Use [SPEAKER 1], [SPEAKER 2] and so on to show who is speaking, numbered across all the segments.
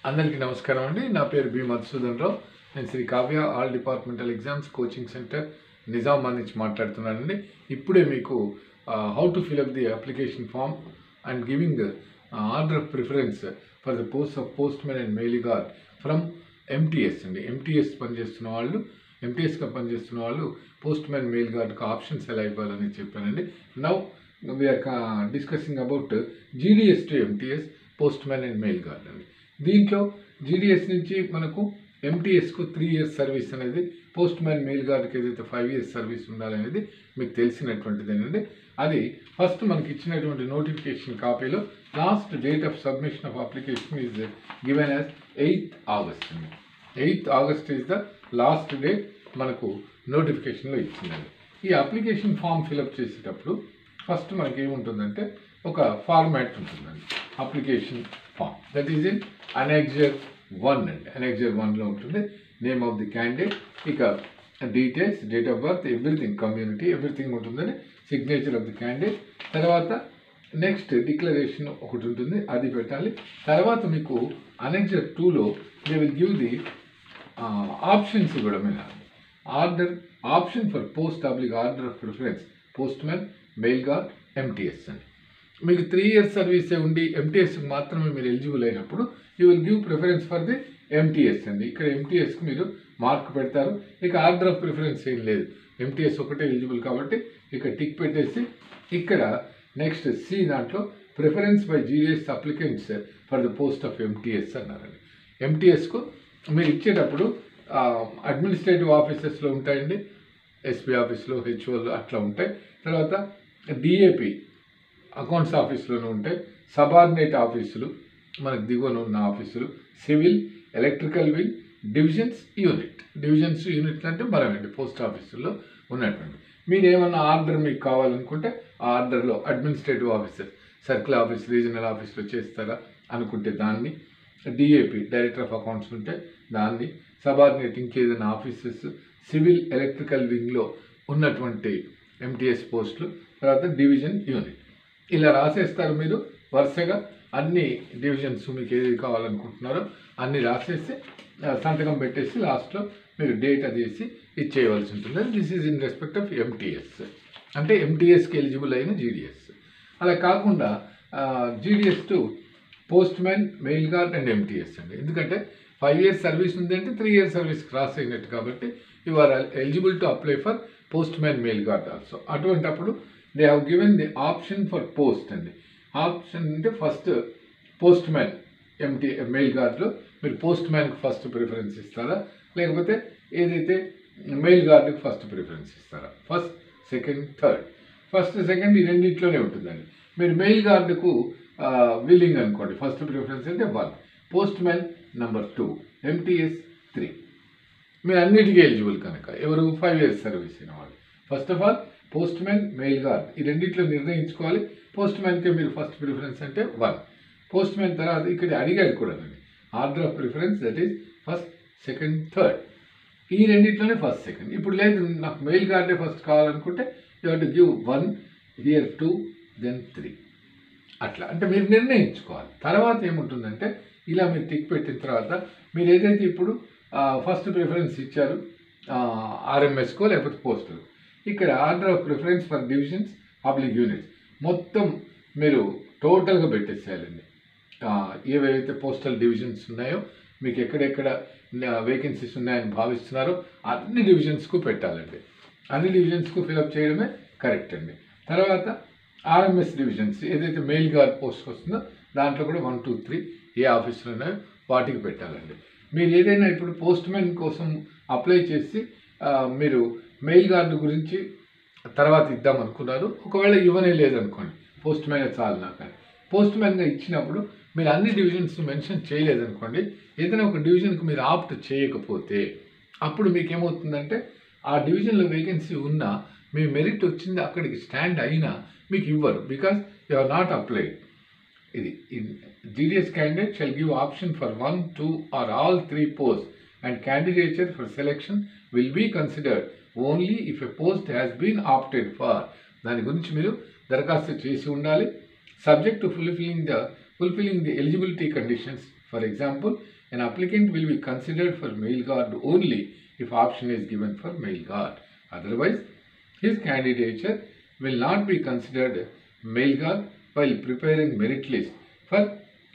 [SPEAKER 1] అందరికీ నమస్కారం అండి. నా పేరు బి మధుసూదన్ రావు. నేను Sri Kavya all departmental exams coaching centre Nizamabad నుంచి మాట్లాడుతున్నానండి. ఇప్పుడే మీకు how to fill up the application form and giving order of preference for the post of postman and mail guard from MTS అండి. ఎంటీఎస్గా పనిచేస్తున్న వాళ్ళు పోస్ట్ మ్యాన్ మెయిల్ గార్డ్కి options ఎలా ఇవ్వాలని చెప్పానండి. Now we are discussing about GDS to MTS postman and mail guard అండి. దీంట్లో జీడీఎస్ నుంచి మనకు ఎంటీఎస్కు 3 years సర్వీస్ అనేది, పోస్ట్ మ్యాన్ మెయిల్ గార్డ్కి ఏదైతే 5 years సర్వీస్ ఉండాలనేది మీకు తెలిసినటువంటిదేనండి. అది ఫస్ట్ మనకి ఇచ్చినటువంటి నోటిఫికేషన్ కాపీలో last date of submission of application is given as 8th August అండి. 8th August is the last date మనకు నోటిఫికేషన్లో ఇచ్చిందండి. ఈ అప్లికేషన్ ఫామ్ ఫిలప్ చేసేటప్పుడు ఫస్ట్ మనకి ఏముంటుందంటే ఒక ఫార్మాట్ ఉంటుందండి. Application form that is in annexure 1 అండి. అనెక్జర్ 1లో ఉంటుంది నేమ్ ఆఫ్ ది క్యాండిడేట్, ఇక details, date of birth, everything, community, everything ఉంటుందండి. సిగ్నేచర్ ఆఫ్ ది క్యాండిడేట్, తర్వాత నెక్స్ట్ డిక్లరేషన్ ఒకటి ఉంటుంది, అది పెట్టాలి. తర్వాత మీకు అనెక్జర్ 2లో they will give the options కూడా వినాలి. Option for post order of preference post man mail gourd MTS అండి. మీకు 3 years సర్వీసే ఉండి ఎంటీఎస్కి మాత్రమే మీరు ఎలిజిబుల్ అయినప్పుడు you will give preference for the MTS అండి. ఇక్కడ ఎంటీఎస్కి మీరు మార్క్ పెడతారు. ఇక ఆర్డర్ ఆఫ్ ప్రిఫరెన్స్ ఏం లేదు, ఎంటీఎస్ ఒకటే ఎలిజిబుల్ కాబట్టి ఇక టిక్ పెట్టేసి ఇక్కడ నెక్స్ట్ సి దాంట్లో preference by GDS applicants for the post of MTS అన్నారండి. ఎంటీఎస్కు మీరు ఇచ్చేటప్పుడు అడ్మినిస్ట్రేటివ్ ఆఫీసెస్లో ఉంటాయండి, ఎస్పీ ఆఫీస్లో, హెచ్ఓలో అట్లా ఉంటాయి. తర్వాత డిఏపి అకౌంట్స్ ఆఫీసులోనే ఉంటాయి. సబార్డినేట్ ఆఫీసులు మనకు దిగువన ఉన్న ఆఫీసులు, civil, electrical wing, divisions unit అంటే మనమండి పోస్ట్ ఆఫీసుల్లో ఉన్నటువంటి. మీరు ఏమన్నా ఆర్డర్ మీకు కావాలనుకుంటే ఆ ఆర్డర్లో administrative officer, circle office, regional ఆఫీస్లో చేస్తారా అనుకుంటే దాన్ని, డిఏపి డైరెక్టర్ ఆఫ్ అకౌంట్స్ ఉంటే దాన్ని, సబార్డినేట్ ఇంకేదైనా ఆఫీసెస్, సివిల్, ఎలక్ట్రికల్ వింగ్లో ఉన్నటువంటి ఎంటీఎస్ పోస్టులు, తర్వాత డివిజన్ యూనిట్ ఇలా రాసేస్తారు. మీరు వరుసగా అన్ని డివిజన్స్ మీకు ఏది కావాలనుకుంటున్నారో అన్ని రాసేసి సంతకం పెట్టేసి లాస్ట్లో మీరు డేట్ అది వేసి ఇచ్చేయవలసి ఉంటుంది. This is in respect of MTS అంటే ఎంటీఎస్కి ఎలిజిబుల్ అయిన జీడీఎస్. అలా కాకుండా GDS to post man mail gourd and MTS అండి. ఎందుకంటే 5 years సర్వీస్ ఉంది అంటే 3 years సర్వీస్ క్రాస్ అయినట్టు కాబట్టి you are eligible to apply for postman mail guard also. అటువంటప్పుడు they have given the option for post అండి. Option అంటే first postman mail గార్డ్లో మీరు పోస్ట్ మ్యాన్కి ఫస్ట్ ప్రిఫరెన్స్ ఇస్తారా, లేకపోతే ఏదైతే మెయిల్ గార్డ్కి ఫస్ట్ ప్రిఫరెన్స్ ఇస్తారా? First, second, third. First, second ఈ రెండింటిలోనే ఉంటుందండి. మీరు మెయిల్ గార్డుకు విల్లింగ్ అనుకోండి, ఫస్ట్ ప్రిఫరెన్స్ అంటే 1, పోస్ట్ మ్యాన్ నెంబర్ 2, ఎంటీఎస్ 3. మీరు అన్నిటికీ ఎలిజిబుల్ కనుక ఎవరు 5 years సర్వీస్ అయిన వాళ్ళు. First of all post man mail gourd ఈ రెండింటిలో నిర్ణయించుకోవాలి. పోస్ట్ మ్యాన్కే మీరు ఫస్ట్ ప్రిఫరెన్స్ అంటే 1, పోస్ట్ మ్యాన్ తర్వాత ఇక్కడ అడిగాడు కూడా అండి order of preference that is first, second, third. ఈ రెండింటిలోనే ఫస్ట్, సెకండ్. ఇప్పుడు లేదు నాకు మెయిల్ గార్డే ఫస్ట్ కావాలనుకుంటే you have to give 1 here, 2 then 3 అట్లా. అంటే మీరు నిర్ణయించుకోవాలి. తర్వాత ఏముంటుందంటే ఇలా మీరు టిక్ పెట్టిన తర్వాత మీరు ఏదైతే ఇప్పుడు ఫస్ట్ ప్రిఫరెన్స్ ఇచ్చారు ఆర్ఎంఎస్కో లేకపోతే పోస్టల్, ఇక్కడ order of preference for divisions public units మొత్తం మీరు టోటల్గా పెట్టేసేయాలండి. ఏవైతే పోస్టల్ డివిజన్స్ ఉన్నాయో మీకు ఎక్కడెక్కడ వేకెన్సీస్ ఉన్నాయని భావిస్తున్నారో అన్ని డివిజన్స్కు పెట్టాలండి. అన్ని డివిజన్స్కు ఫిలప్ చేయడమే కరెక్ట్ అండి. తర్వాత ఆర్ఎంఎస్ డివిజన్స్ ఏదైతే మెయిల్ గార్డ్ పోస్ట్ వస్తుందో దాంట్లో కూడా 1, 2, 3 ఏ ఆఫీసులు ఉన్నాయో వాటికి పెట్టాలండి. మీరు ఏదైనా ఇప్పుడు పోస్ట్ మ్యాన్ కోసం అప్లై చేసి మీరు మెయిల్ గార్డు గురించి తర్వాత ఇద్దాం అనుకున్నారు, ఒకవేళ ఇవ్వనే లేదనుకోండి, పోస్ట్ మ్యాన్ చాలు నాకు అని పోస్ట్ మ్యాన్గా ఇచ్చినప్పుడు మీరు అన్ని డివిజన్స్ మెన్షన్ చేయలేదనుకోండి, ఏదైనా ఒక డివిజన్కి మీరు ఆప్ట్ చేయకపోతే అప్పుడు మీకు ఏమవుతుందంటే ఆ డివిజన్లో వేకెన్సీ ఉన్నా మీ మెరిట్ వచ్చింది అక్కడికి స్టాండ్ అయినా మీకు ఇవ్వరు, because you are not applied. ఇది GDS candidate shall give option for 1, 2 or all 3 posts and candidature for selection will be considered only if a post has been opted for. దాని గురించి మీరు దరఖాస్తు చేసి ఉండాలి. Subject to fulfilling the eligibility conditions For example, an applicant will be considered for male guard only if option is given for male guard. Otherwise, his candidature will not be considered male guard while preparing merit list for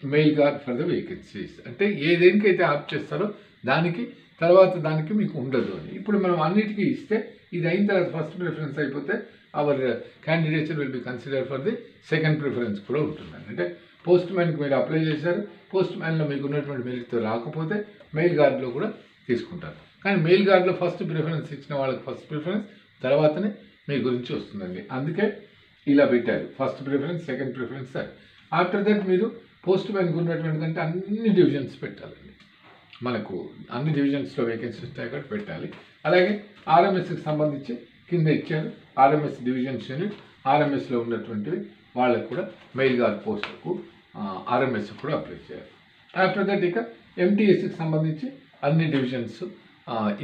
[SPEAKER 1] male guard for the vacancies. అంటే ఏదేనికైతే opt చేస్తారో దానికి తర్వాత దానికి మీకు ఉండదు అని. ఇప్పుడు మనం అన్నిటికీ ఇస్తే ఇది అయిన తర్వాత ఫస్ట్ ప్రిఫరెన్స్ అయిపోతే our candidature will be consider for the second preference కూడా ఉంటుందండి. అంటే పోస్ట్ మ్యాన్కి మీరు అప్లై చేశారు, పోస్ట్ మ్యాన్లో మీకు ఉన్నటువంటి మెరిట్తో రాకపోతే మెయిల్ గార్డ్లో కూడా తీసుకుంటారు. కానీ మెయిల్ గార్డ్లో ఫస్ట్ ప్రిఫరెన్స్ ఇచ్చిన వాళ్ళకి ఫస్ట్ ప్రిఫరెన్స్, తర్వాతనే మీ గురించి వస్తుందండి. అందుకే ఇలా పెట్టారు, first preference, second preference. After that మీరు పోస్ట్ మ్యాన్కి ఉన్నటువంటి అంటే అన్ని డివిజన్స్ పెట్టాలండి. మనకు అన్ని డివిజన్స్లో వేకెన్సీ ఉంటాయి కాబట్టి పెట్టాలి. అలాగే ఆర్ఎంఎస్కి సంబంధించి కింద ఇచ్చారు ఆర్ఎంఎస్ డివిజన్స్ యూనిట్, ఆర్ఎంఎస్లో ఉన్నటువంటివి వాళ్ళకు కూడా మెయిల్ గార్డ్ పోస్టులకు ఆర్ఎంఎస్ కూడా అప్లై చేయాలి. ఆఫ్టర్ దట్ ఇక ఎంటీఎస్కి సంబంధించి అన్ని డివిజన్స్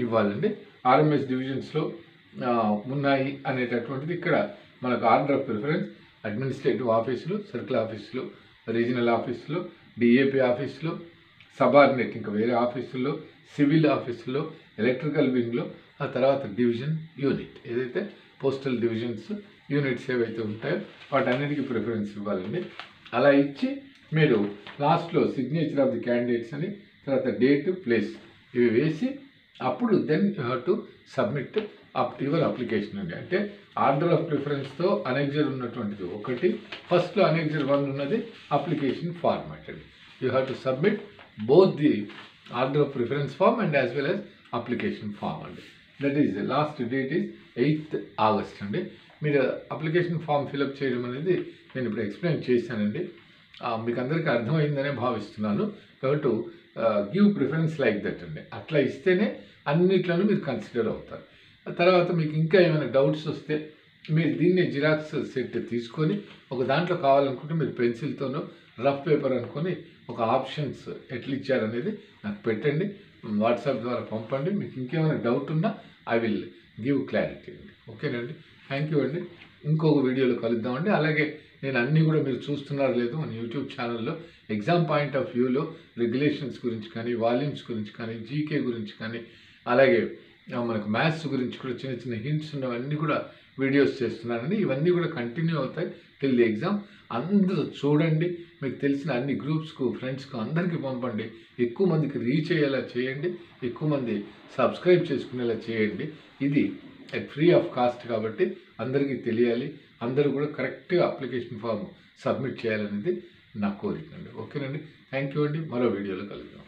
[SPEAKER 1] ఇవ్వాలండి. ఆర్ఎంఎస్ డివిజన్స్లో ఉన్నాయి అనేటటువంటిది ఇక్కడ మనకు ఆర్డర్ ఆఫ్ ప్రిఫరెన్స్ అడ్మినిస్ట్రేటివ్ ఆఫీసులు, సర్కిల్ ఆఫీసులు, రీజనల్ ఆఫీసులు, డిఏపి ఆఫీసులు, సబార్డినేట్ ఇంకా వేరే ఆఫీసుల్లో, సివిల్ ఆఫీసుల్లో, ఎలక్ట్రికల్ వింగ్లో, ఆ తర్వాత డివిజన్ యూనిట్ ఏదైతే పోస్టల్ డివిజన్స్ యూనిట్స్ ఏవైతే ఉంటాయో వాటన్నిటికీ ప్రిఫరెన్స్ ఇవ్వాలండి. అలా ఇచ్చి మీరు లాస్ట్లో సిగ్నేచర్ ఆఫ్ ది క్యాండిడేట్స్ అని, తర్వాత డేట్, ప్లేస్ ఇవి వేసి అప్పుడు then you have to submit your application అండి. అంటే ఆర్డర్ ఆఫ్ ప్రిఫరెన్స్తో అనెక్జర్ ఉన్నటువంటిది ఒకటి, ఫస్ట్లో అనెక్జర్ 1 ఉన్నది అప్లికేషన్ ఫార్మాట్ అండి. You have to submit both the order of preference form and as well as application form అండి. That is lost date is 8th August అండి. మీరు అప్లికేషన్ ఫామ్ ఫిలప్ చేయడం అనేది నేను ఇప్పుడు ఎక్స్ప్లెయిన్ చేశానండి. మీకు అందరికీ అర్థమైందనే భావిస్తున్నాను. కాబట్టి గివ్ ప్రిఫరెన్స్ లైక్ దట్ అండి. అట్లా ఇస్తేనే అన్నిట్లోనూ మీరు కన్సిడర్ అవుతారు. తర్వాత మీకు ఇంకా ఏమైనా డౌట్స్ వస్తే మీరు దీన్ని జిరాక్స్ సెట్ తీసుకొని ఒక దాంట్లో కావాలనుకుంటే మీరు పెన్సిల్తోనో రఫ్ పేపర్ అనుకొని ఒక ఆప్షన్స్ ఎట్లా ఇచ్చారనేది నాకు పెట్టండి, వాట్సాప్ ద్వారా పంపండి. మీకు ఇంకేమైనా డౌట్ ఉన్నా ఐ విల్ గివ్ క్లారిటీ అండి. ఓకేనండి, థ్యాంక్ యూ అండి. ఇంకొక వీడియోలో కలుద్దామండి. అలాగే నేను అన్నీ కూడా మీరు చూస్తున్నారో లేదో మన యూట్యూబ్ ఛానల్లో ఎగ్జామ్ పాయింట్ ఆఫ్ వ్యూలో రెగ్యులేషన్స్ గురించి కానీ, వాల్యూమ్స్ గురించి కానీ, జీకే గురించి కానీ, అలాగే మనకు మ్యాథ్స్ గురించి కూడా చిన్న చిన్న హింట్స్ ఉన్నవన్నీ కూడా వీడియోస్ చేస్తున్నానండి. ఇవన్నీ కూడా కంటిన్యూ అవుతాయి టిల్ ది ఎగ్జామ్. అందరూ చూడండి, మీకు తెలిసిన అన్ని గ్రూప్స్కు, ఫ్రెండ్స్కు అందరికీ పంపండి. ఎక్కువ మందికి రీచ్ అయ్యేలా చేయండి, ఎక్కువ మంది సబ్స్క్రైబ్ చేసుకునేలా చేయండి. ఇది ఫ్రీ ఆఫ్ కాస్ట్ కాబట్టి అందరికీ తెలియాలి. అందరూ కూడా కరెక్ట్గా అప్లికేషన్ ఫామ్ సబ్మిట్ చేయాలనేది నా కోరిక అండి. ఓకేనండి, థ్యాంక్ యూ అండి. మరో వీడియోలో కలుద్దాం.